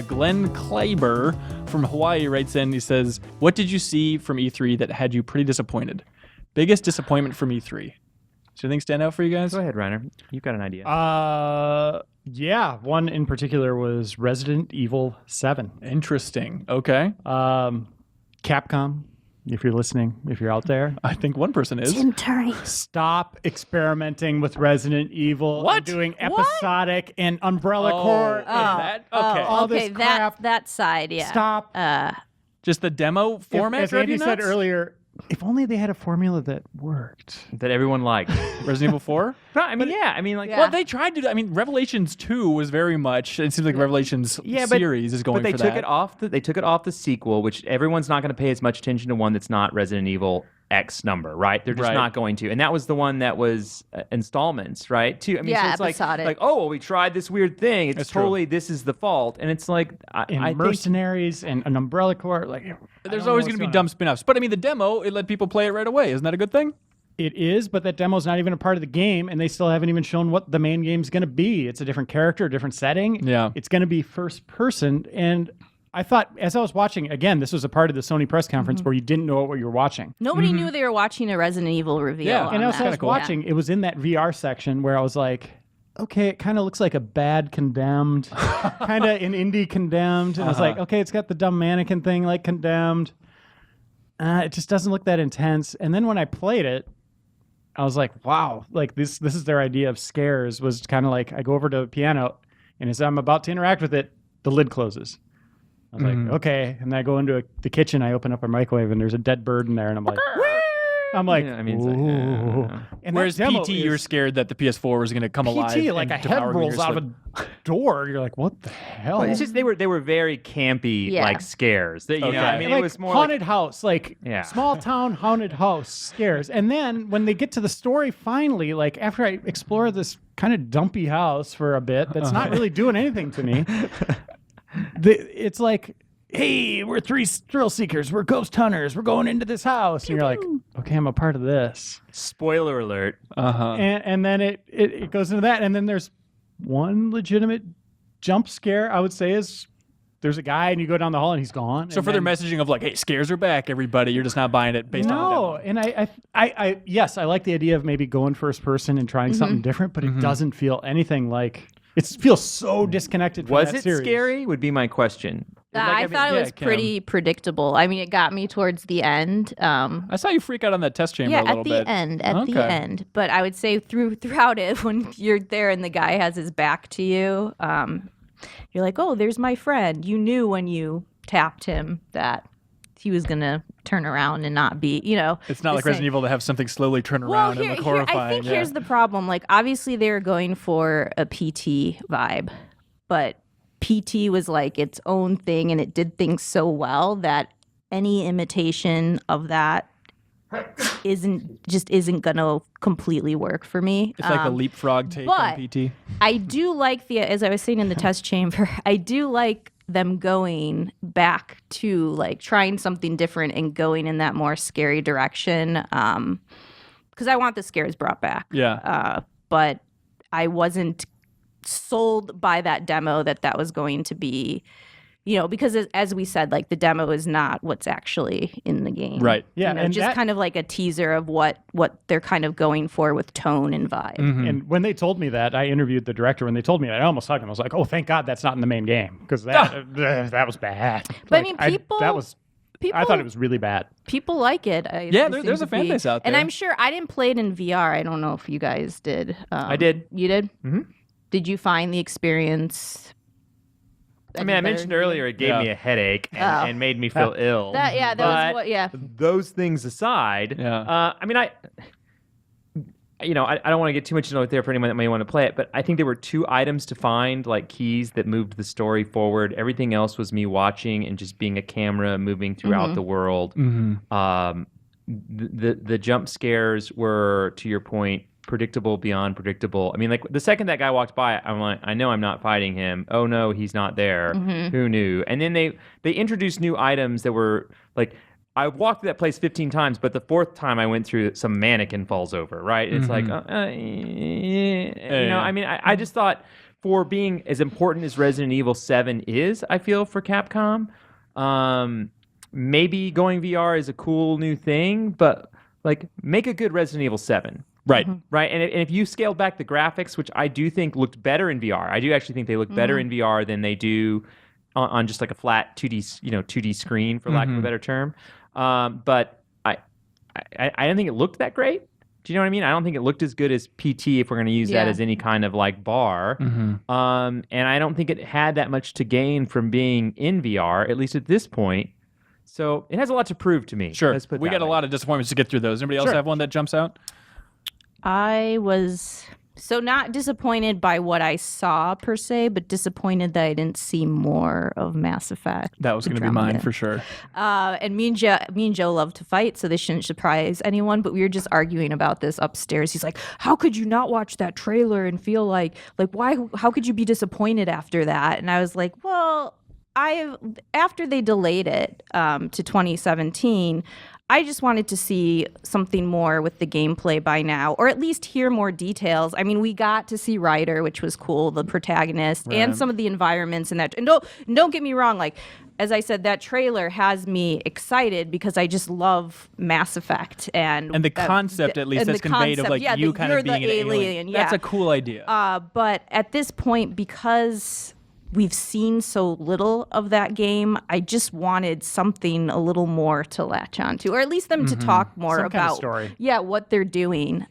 Glenn Kleiber from Hawaii writes in. He says, "What did you see from E3 that had you pretty disappointed? Biggest disappointment from E3." Does anything stand out for you guys? Go ahead, Reiner. You've got an idea. Yeah, one in particular was Resident Evil 7. Interesting. Okay. Capcom, if you're listening, if you're out there, I think one person is. Tim Turney. stop experimenting with Resident Evil. What? And doing episodic and Umbrella Corps. that? Okay. all this okay, crap. that side, yeah. Stop. Just the demo format? As Andy said earlier, if only they had a formula that worked. That everyone liked. Resident Evil 4? No, I mean, Yeah. Well, they tried to. I mean, Revelations 2 was very much. It seems like Revelations series is going but they for took that. it off. They took it off the sequel, which everyone's not going to pay as much attention to one that's not Resident Evil X number, right? They're just Right. not going to. And that was the one that was installments, right? Too. I mean, Yeah, so it's episodic. like, oh, well, we tried this weird thing. It's That's true. totally this is the fault, and it's like And I think Mercenaries and an Umbrella Corps. There's always going to be dumb spin-offs. But I mean, the demo, it let people play it right away. Isn't that a good thing? It is, but that demo's not even a part of the game, and they still haven't even shown what the main game's going to be. It's a different character, a different setting. Yeah. It's going to be first person, and I thought, as I was watching, again, this was a part of the Sony press conference where you didn't know what you were watching. Nobody knew they were watching a Resident Evil reveal. Yeah, on And as that. I was watching, it was in that VR section where I was like, okay, it kind of looks like a bad Condemned, kind of an indie Condemned. And I was like, okay, it's got the dumb mannequin thing like Condemned. It just doesn't look that intense. And then when I played it, I was like, wow, like this is their idea of scares, was kind of like I go over to the piano, and as I'm about to interact with it, the lid closes. I was like, okay. And then I go into the kitchen, I open up a microwave, and there's a dead bird in there, and I'm like, Yeah, I mean, it's like, ooh. And Whereas that demo PT, you were is- scared that the PS4 was going to come alive. PT, like a and head devour rolls your out of a door. You're like, what the hell? well, it's just they were very campy Yeah. like scares. That, you Okay. know, I mean, like it was more haunted like house, like Yeah. small town haunted house scares. And then when they get to the story, finally, like after I explore this kind of dumpy house for a bit, that's not really doing anything to me. It's like, hey, we're three thrill seekers, we're ghost hunters, we're going into this house, and you're like, okay, I'm a part of this. spoiler alert. And then it goes into that, and then there's one legitimate jump scare. I would say is there's a guy, and you go down the hall, and he's gone. So and for their then- messaging of like, hey, scares are back, everybody, you're just not buying it based on No, the demo. and I yes, I like the idea of maybe going first person and trying something different, but it doesn't feel anything like it feels so disconnected from Was that it series. scary? Would be my question. I thought it was Kim. pretty predictable. I mean, it got me towards the end. I saw you freak out on that test chamber Yeah, a little at the bit. end, at Okay. the end. But I would say throughout it, when you're there and the guy has his back to you, you're like, oh, there's my friend. You knew when you tapped him that he was gonna turn around and not be, It's not the like Resident same. Evil to have something slowly turn Well, around here, and look here, horrifying. I think yeah. here's the problem. Like, obviously, they were going for a PT vibe, but PT was like its own thing, and it did things so well that any imitation of that isn't gonna completely work for me. It's like a leapfrog take but- on PT. I do like as I was saying in the test chamber, I do like them going back to like trying something different and going in that more scary direction. Because I want the scares brought back. Yeah. But I wasn't sold by that demo that was going to be, because as we said, like the demo is not what's actually in the game. Right. Yeah, and just that- kind of like a teaser of what they're kind of going for with tone and vibe. And when they told me that, I interviewed the director. When they told me that, I almost hugged him. I was like, "Oh, thank God that's not in the main game, because that was bad." But I Like, mean, people- I thought it was really bad. People like it. Yeah, There there's seems a to fan be. base out And there. I'm sure I didn't play it in VR. I don't know if you guys did. I did. You did? Mm-hmm. Did you find the experience? I mean, I mentioned earlier it gave me a headache and made me feel ill. That was what. Yeah. Those things aside, Yeah. I mean, I don't want to get too much into it there for anyone that may want to play it, but I think there were 2 items to find, like keys that moved the story forward. Everything else was me watching and just being a camera moving throughout the world. The jump scares were, to your point, predictable beyond predictable. I mean, like the second that guy walked by, I'm like, I know I'm not fighting him. Oh no, he's not there. Who knew? And then they introduced new items that were like, I walked through that place 15 times, but the 4th time I went through, some mannequin falls over, right? It's like, I mean, I just thought for being as important as Resident Evil 7 is, I feel, for Capcom, maybe going VR is a cool new thing, but like make a good Resident Evil 7. Right. Right. And if you scaled back the graphics, which I do think looked better in VR, I do actually think they look better in VR than they do on just like a flat 2D screen, for lack of a better term. But I don't think it looked that great. Do you know what I mean? I don't think it looked as good as PT, if we're going to use that as any kind of like bar. And I don't think it had that much to gain from being in VR, at least at this point. So it has a lot to prove to me. Sure. Let's put it We that got a way. lot of disappointments to get through those. Anybody else Sure. have one that jumps out? I was so not disappointed by what I saw per se, but disappointed that I didn't see more of Mass Effect. That was going to be Andromeda. mine for sure. And me and Joe love to fight, so this shouldn't surprise anyone. But we were just arguing about this upstairs. He's like, "How could you not watch that trailer and feel like why? How could you be disappointed after that?" And I was like, "Well, after they delayed it to 2017." I just wanted to see something more with the gameplay by now, or at least hear more details. I mean, we got to see Reiner, which was cool, the protagonist, and some of the environments in that. And don't get me wrong, like as I said, that trailer has me excited because I just love Mass Effect and And the concept, at least, and that's the conveyed of concept, like you that kind you're of being the an alien. Yeah. That's a cool idea. But at this point, because we've seen so little of that game, I just wanted something a little more to latch onto, or at least them to talk more Some about kind of story. what they're doing.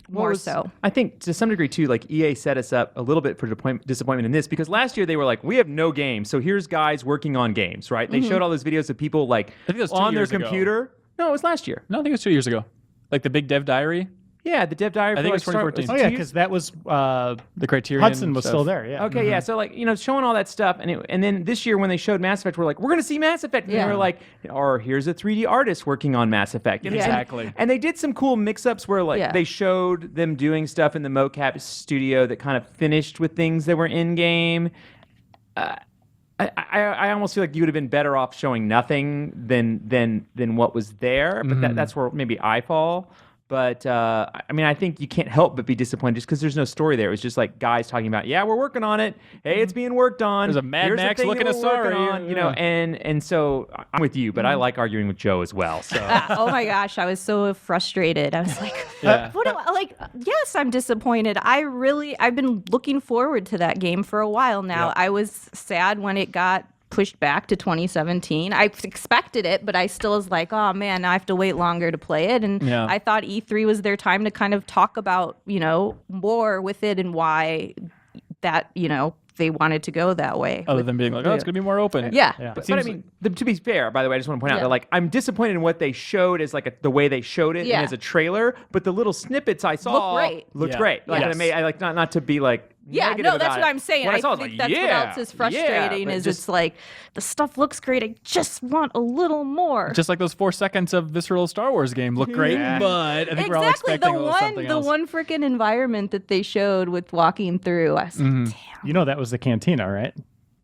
More so. I think to some degree too, like EA set us up a little bit for disappointment in this, because last year they were like, we have no games, so here's guys working on games, right? They showed all those videos of people like I think that was 2 on their years ago. computer. No, it was last year. No, I think it was 2 years ago. Like the big dev diary, Yeah, the dev diary. I think it was for, like, 2014. Oh yeah, because that was the Criterion. Hudson was stuff. still there. Yeah. Okay, yeah. So like, showing all that stuff, and then this year when they showed Mass Effect, we're like, we're gonna see Mass Effect, and they were like, or here's a 3D artist working on Mass Effect. And- Exactly. And they did some cool mix-ups where like they showed them doing stuff in the mocap studio that kind of finished with things that were in game. I almost feel like you would have been better off showing nothing than what was there, but that's where maybe I fall. But I mean, I think you can't help but be disappointed just because there's no story there. It was just like guys talking about, yeah, we're working on it. Hey, it's being worked on. There's a Mad Here's the Max thing looking that a we're working sorry. on, and so I'm with you, but I like arguing with Joe as well. So Oh my gosh, I was so frustrated. I was like, Yeah. what do I, like, yes, I'm disappointed. I've been looking forward to that game for a while now. I was sad when it got pushed back to 2017. I expected it, but I still was like, oh man, now I have to wait longer to play it. And I thought E3 was their time to kind of talk about, more with it and why that, they wanted to go that way. Other than being like, oh, it's going to be more open. Yeah. But I mean, to be fair, by the way, I just want to point out that like I'm disappointed in what they showed as like the way they showed it and as a trailer, but the little snippets I saw looked great. Like Yes. I like not to be like negative that's about what it. I'm saying. What I saw, was think like, that's what else is frustrating but is just- it's like the stuff looks great. I just want a little more. Just like those 4 seconds of Visceral Star Wars game look great, but I think we're all Exactly, expecting a little something the else. one freaking environment that they showed with walking through. I was like, damn. You know that was the cantina, right?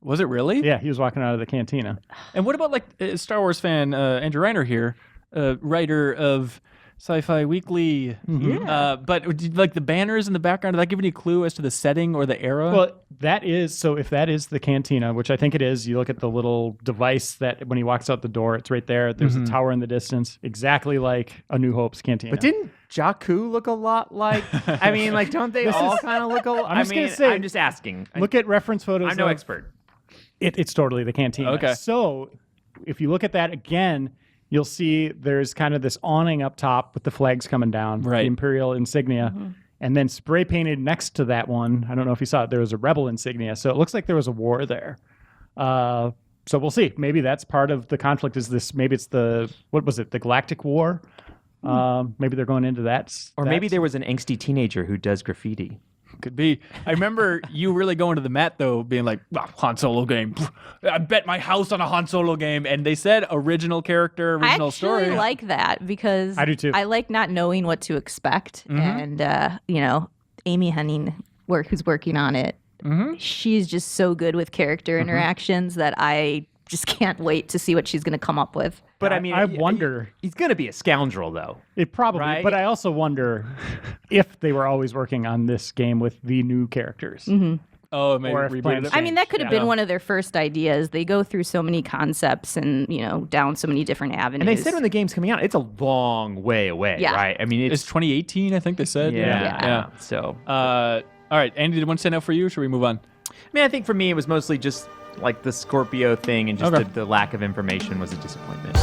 Was it really? Yeah, he was walking out of the cantina. And what about like Star Wars fan Andrew Reiner here, writer of Sci-Fi Weekly? But like the banners in the background, did that give any clue as to the setting or the era? Well, that is so. If that is the cantina, which I think it is, you look at the little device that when he walks out the door, it's right there. There's a tower in the distance, exactly like A New Hope's cantina. But didn't Jakku look a lot like? I mean, like, don't they all kind of look a lot? I'm just gonna say- I'm just asking. look at reference photos. I'm no of- expert. It's totally the cantina. Okay. So if you look at that again, you'll see there's kind of this awning up top with the flags coming down, Right. the Imperial insignia. And then spray painted next to that one, I don't know if you saw it, there was a Rebel insignia. So it looks like there was a war there. So we'll see. Maybe that's part of the conflict. Maybe it's the Galactic War? Maybe they're going into that. Or maybe there was an angsty teenager who does graffiti. Could be. I remember you really going to the mat though, being like, Han Solo game. I bet my house on a Han Solo game. And they said original character, I original actually story. like that because I do too. I like not knowing what to expect. And, Amy Hennig, who's working on it, she's just so good with character interactions that I just can't wait to see what she's going to come up with. But I mean, I wonder. he's going to be a scoundrel, though. It probably, Right? but I also wonder if they were always working on this game with the new characters. Oh, maybe Or if rebooted plans it. I mean, that could have been Yeah. one of their first ideas. They go through so many concepts and, down so many different avenues. And they said when the game's coming out, it's a long way away, Yeah. right? I mean, It's 2018, I think they said. yeah. So, All right, Andy, did one stand out for you? Or should we move on? I mean, I think for me, it was mostly just like the Scorpio thing and just Okay. the lack of information was a disappointment.